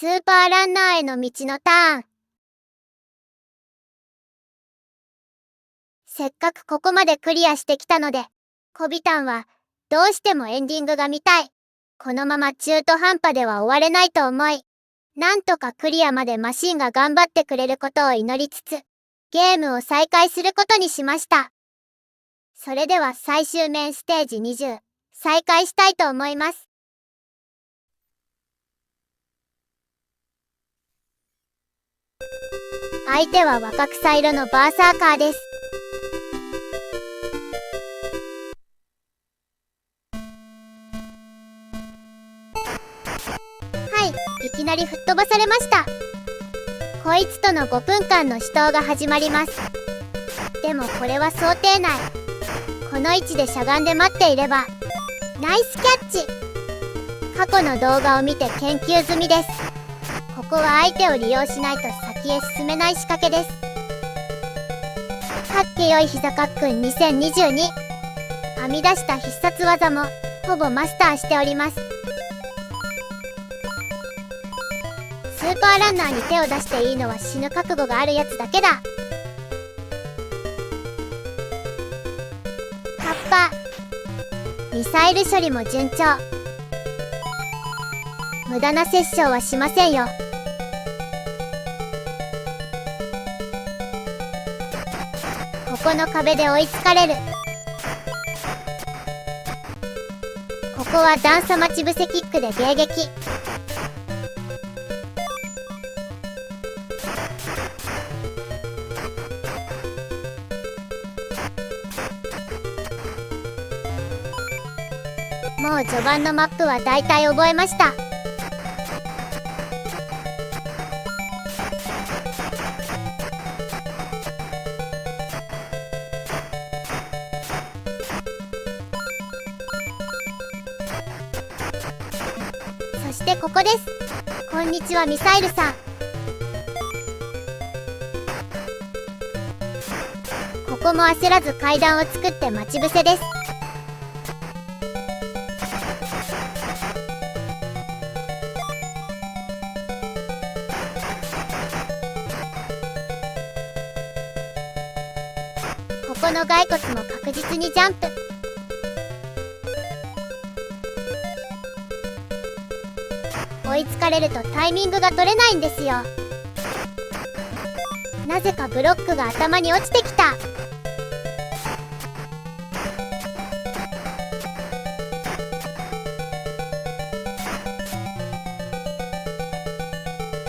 スーパーランナーへの道のターン。せっかくここまでクリアしてきたので、コビタンはどうしてもエンディングが見たい。このまま中途半端では終われないと思い、なんとかクリアまでマシンが頑張ってくれることを祈りつつ、ゲームを再開することにしました。それでは最終面ステージ20、再開したいと思います。相手は若草色のバーサーカーです。はい、いきなり吹っ飛ばされました。こいつとの5分間の死闘が始まります。でもこれは想定内。この位置でしゃがんで待っていれば、ナイスキャッチ。過去の動画を見て研究済みです。ここは相手を利用しないと先へ進めない仕掛けです。かっけよい膝かっくん2022。編み出した必殺技もほぼマスターしております。スーパーランナーに手を出していいのは死ぬ覚悟があるやつだけだ。カッパ。ミサイル処理も順調。無駄な殺傷はしませんよ。ここの壁で追いつかれる。ここは段差待ち伏せキックで迎撃。もう序盤のマップはだいたい覚えました。そしてここです。こんにちはミサイルさん。ここも焦らず階段を作って待ち伏せです。ここの骸骨も確実にジャンプ。追いつかれるとタイミングが取れないんですよ。なぜかブロックが頭に落ちてきた。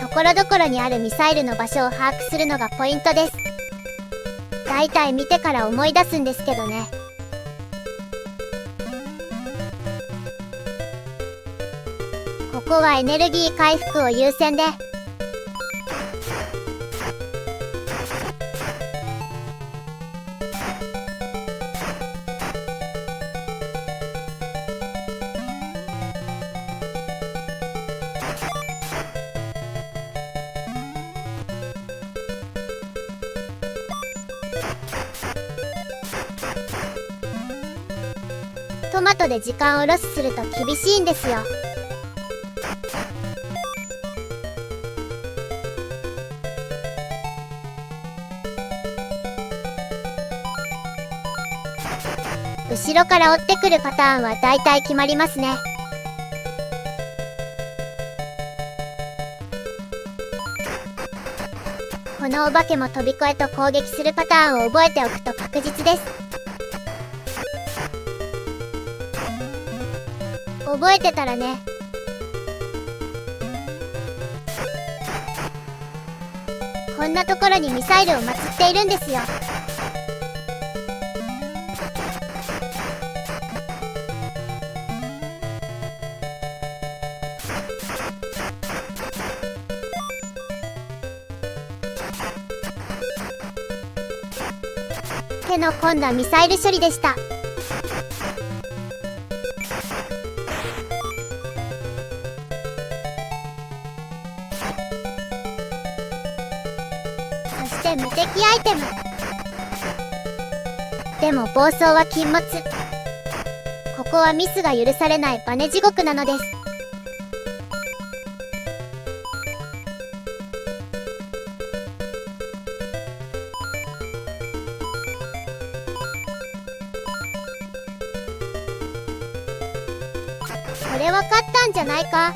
ところどころにあるミサイルの場所を把握するのがポイントです。だいたい見てから思い出すんですけどね。ここはエネルギー回復を優先で。トマトで時間をロスすると厳しいんですよ。後ろから追ってくるパターンはだいたい決まりますね。このお化けも飛び越えと攻撃するパターンを覚えておくと確実です。覚えてたらね。こんなところにミサイルを祀っているんですよ。手の込んだミサイル処理でした。そして無敵アイテム。でも暴走は禁物。ここはミスが許されないバネ地獄なのです。これは勝ったんじゃないか。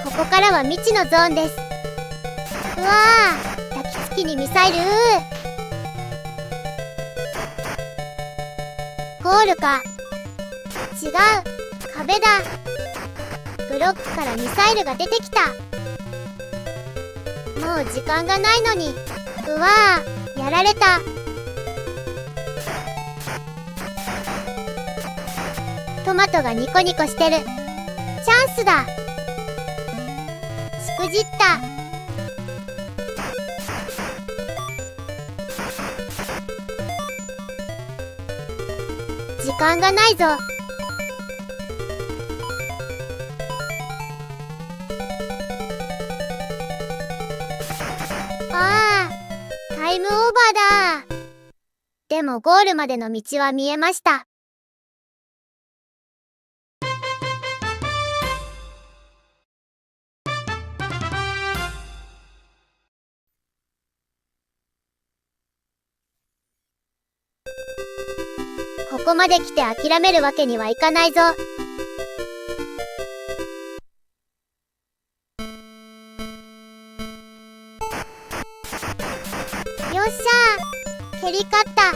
ここからは未知のゾーンです。うわー、抱きつきにミサイル。ゴールか。違う、壁だ。ブロックからミサイルが出てきた。もう時間がないのに。うわー、やられた。トマトがニコニコしてる。チャンスだ。しくじった。時間がないぞ。ああ、タイムオーバーだ。でもゴールまでの道は見えました。ここまで来て諦めるわけにはいかないぞ。よっしゃー、蹴り勝った。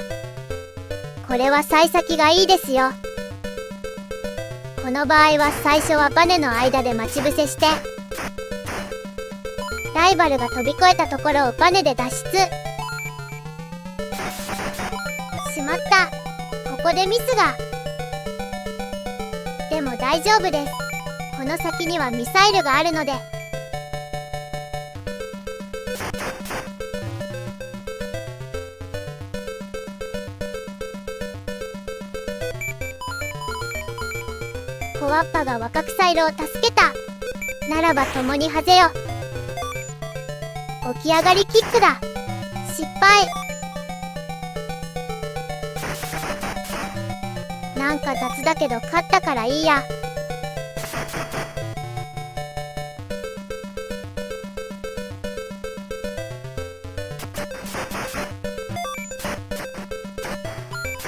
これは幸先がいいですよ。この場合は最初はバネの間で待ち伏せして、ライバルが飛び越えたところをバネで脱出。しまった、ここでミスが。でも大丈夫です。この先にはミサイルがあるので。コアッパが若草色を助けた。ならば共にハゼよ。起き上がりキックだ。失敗。なんか雑だけど勝ったからいいや。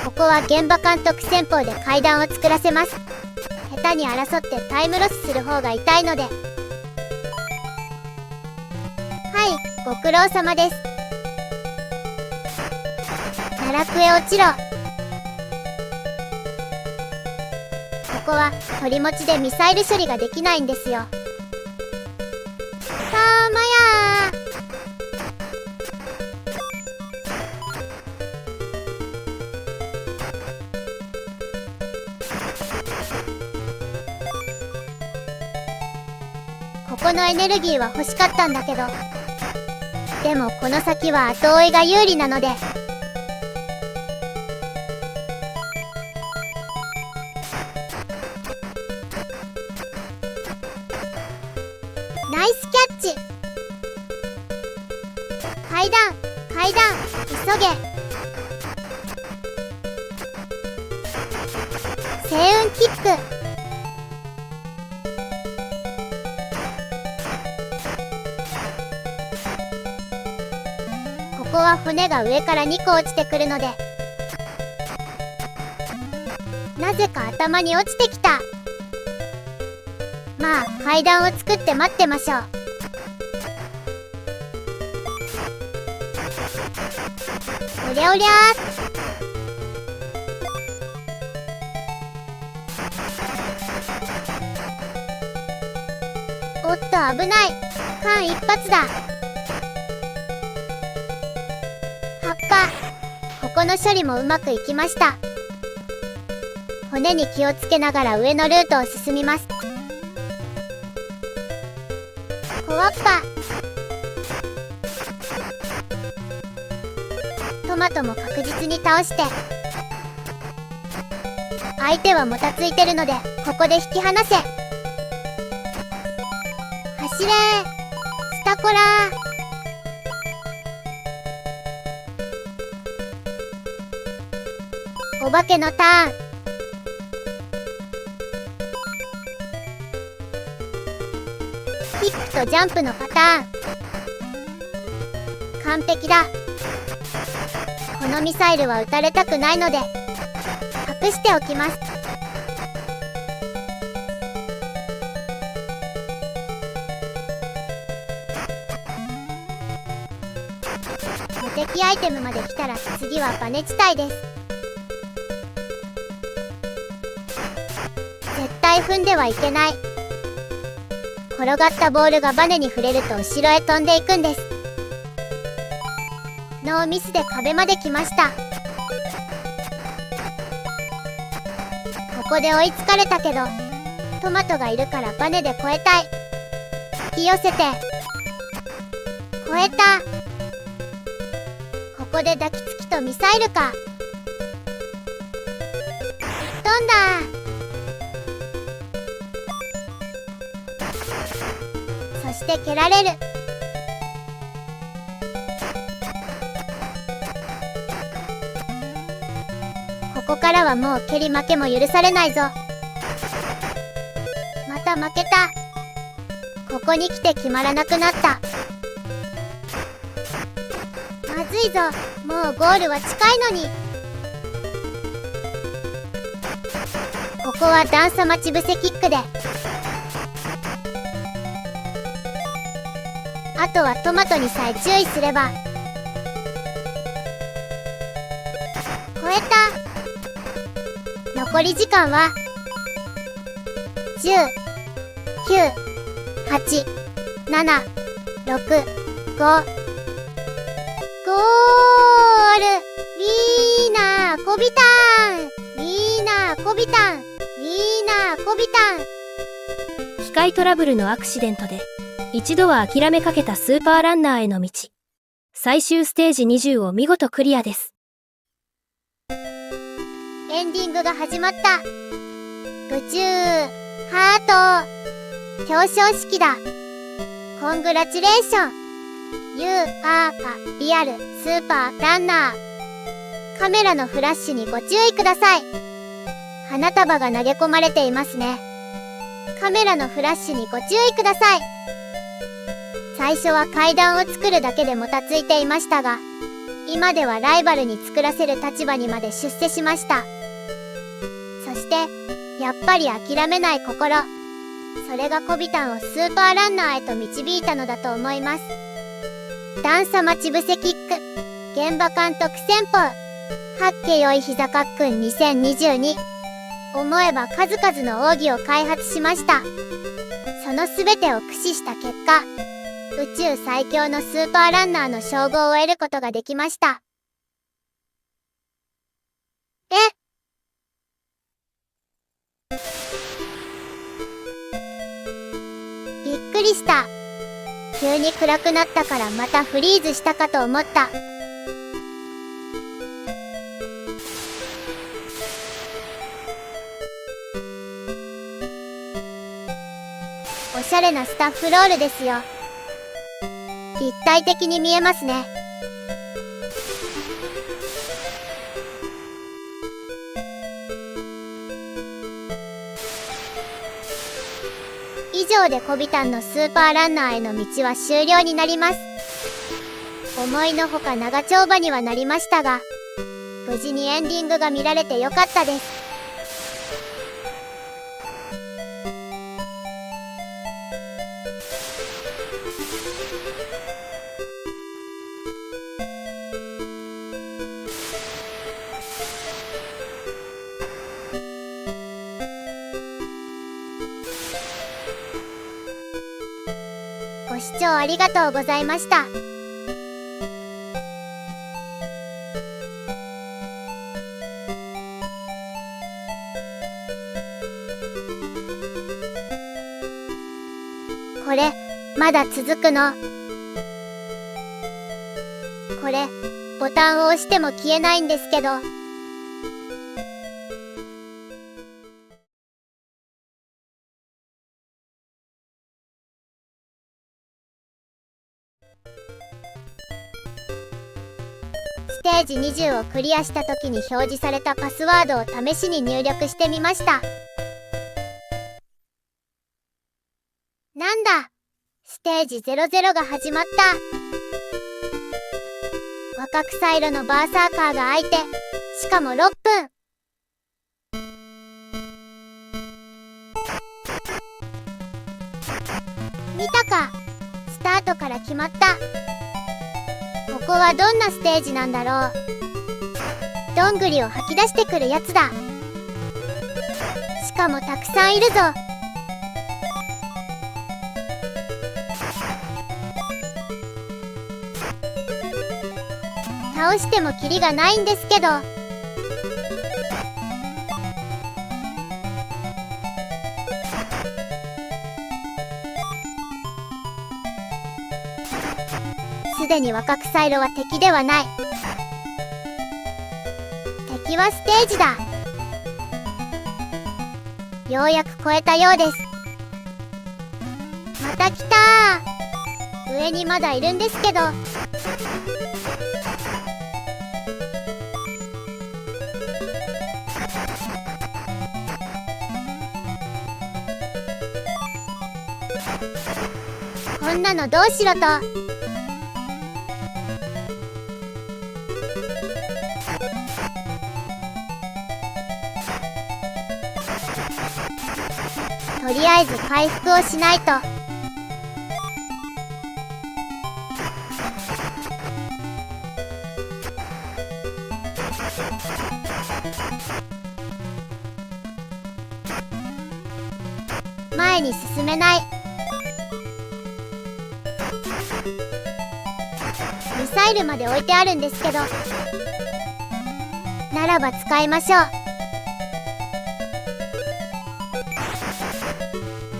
ここは現場監督戦法で階段を作らせます。下手に争ってタイムロスする方が痛いので。はい、ご苦労様です。奈落へ落ちろ。ここは鳥持ちでミサイル処理ができないんですよ。たまやー。ここのエネルギーは欲しかったんだけど、でもこの先は後追いが有利なので。ナイスキャッチ。階段、階段、急げ。星雲キック。ここは骨が上から2個落ちてくるので、なぜか頭に落ちてきた。まあ階段を作って待ってましょう。おりゃおりゃー。おっと危ない。間一髪だ。葉っぱ。ここの処理もうまくいきました。骨に気をつけながら上のルートを進みます。コアッパ。トマトも確実に倒して。相手はもたついてるので、ここで引き離せ。走れー、スタコラー。お化けのターン。キックとジャンプのパターン。完璧だ。このミサイルは撃たれたくないので隠しておきます。キアイテムまで来たら次はバネ地帯です。絶対踏んではいけない。転がったボールがバネに触れると後ろへ飛んでいくんです。ノーミスで壁まで来ました。ここで追いつかれたけど、トマトがいるからバネで越えたい。引き寄せて越えた。ここで抱きつきとミサイルか。飛んだ。そして蹴られる。ここからはもう蹴り負けも許されないぞ。また負けた。ここに来て決まらなくなった。まずいぞ。もうゴールは近いのに。ここは段差待ち伏せキックで、あとはトマトにさえ注意すれば。超えた。残り時間は10、9、8、7、6、5。ゴール。ウィーナーこびたん。ウィーナーこびたん。ウィーナーこびたん。機械トラブルのアクシデントで一度は諦めかけたスーパーランナーへの道。最終ステージ20を見事クリアです。エンディングが始まった。宇宙ハート表彰式だ。コングラチュレーション。You are a リアルスーパーランナー。カメラのフラッシュにご注意ください。花束が投げ込まれていますね。カメラのフラッシュにご注意ください。最初は階段を作るだけでもたついていましたが、今ではライバルに作らせる立場にまで出世しました。そしてやっぱり諦めない心、それがコビタンをスーパーランナーへと導いたのだと思います。段差待ち伏せキック現場監督戦法八景よい膝かっくん2022。思えば数々の奥義を開発しました。その全てを駆使した結果、宇宙最強のスーパーランナーの称号を得ることができました。びっくりした。急に暗くなったからまたフリーズしたかと思った。おしゃれなスタッフロールですよ。立体的に見えますね。以上でコビタンのスーパーランナーへの道は終了になります。思いのほか長丁場にはなりましたが、無事にエンディングが見られてよかったです。ご視聴ありがとうございました。これ、まだ続くの？これ、ボタンを押しても消えないんですけど。ステージ20をクリアした時に表示されたパスワードを試しに入力してみました。なんだ、ステージ00が始まった。若草色のバーサーカーが開いて、しかも6分。見たか、スタートから決まった。ここはどんなステージなんだろう。どんぐりを吐き出してくるやつだ。しかもたくさんいるぞ。倒してもキリがないんですけど。すでに若草色は敵ではない。敵はステージだ。ようやく越えたようです。また来たー。上にまだいるんですけど。こんなのどうしろと。とりあえず回復をしないと。前に進めない。ミサイルまで置いてあるんですけど。ならば使いましょう。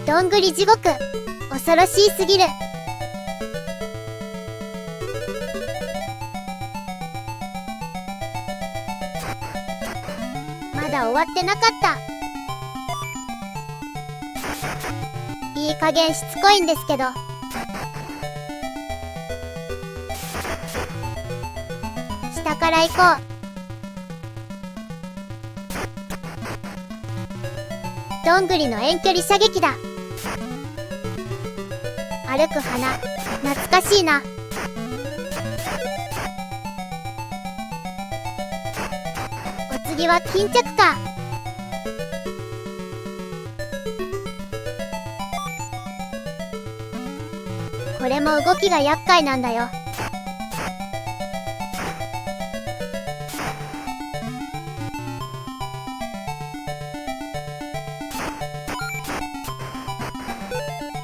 どんぐり地獄、恐ろしいすぎる。まだ終わってなかった。いい加減しつこいんですけど。下から行こう。どんぐりの遠距離射撃だ。歩く花、懐かしいな。お次は巾着か。これも動きが厄介なんだよ。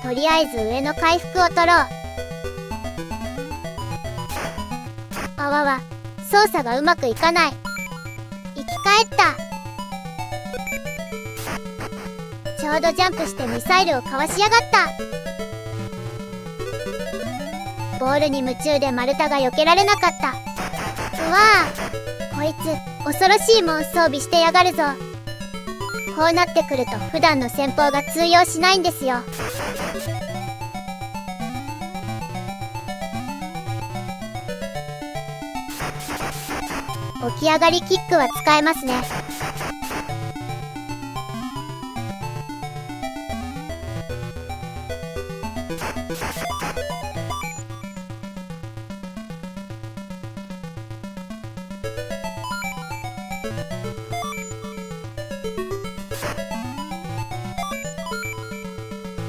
とりあえず上の回復を取ろう。あわわ、操作がうまくいかない。生き返った。ちょうどジャンプしてミサイルをかわしやがった。ボールに夢中で丸太が避けられなかった。うわあ、こいつ恐ろしいもん装備してやがるぞ。こうなってくると普段の戦法が通用しないんですよ。起き上がりキックは使えますね。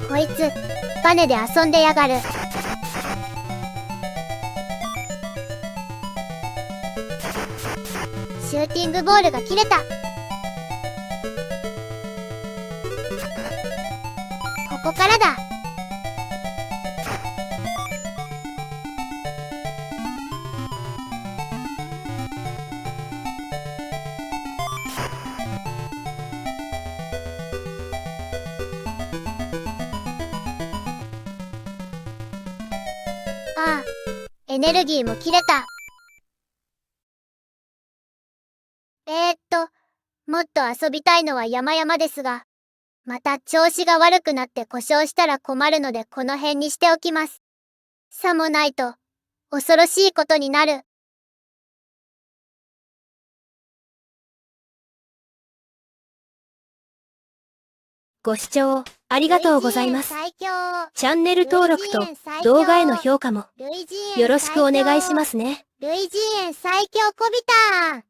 こいつバネで遊んでやがる。シューティングボールが切れた。ここからだ。ああ、エネルギーも切れた。もっと遊びたいのは山々ですが、また調子が悪くなって故障したら困るのでこの辺にしておきます。さもないと、恐ろしいことになる。ご視聴ありがとうございます。最強。チャンネル登録と動画への評価もよろしくお願いしますね。類人猿最強こびたん。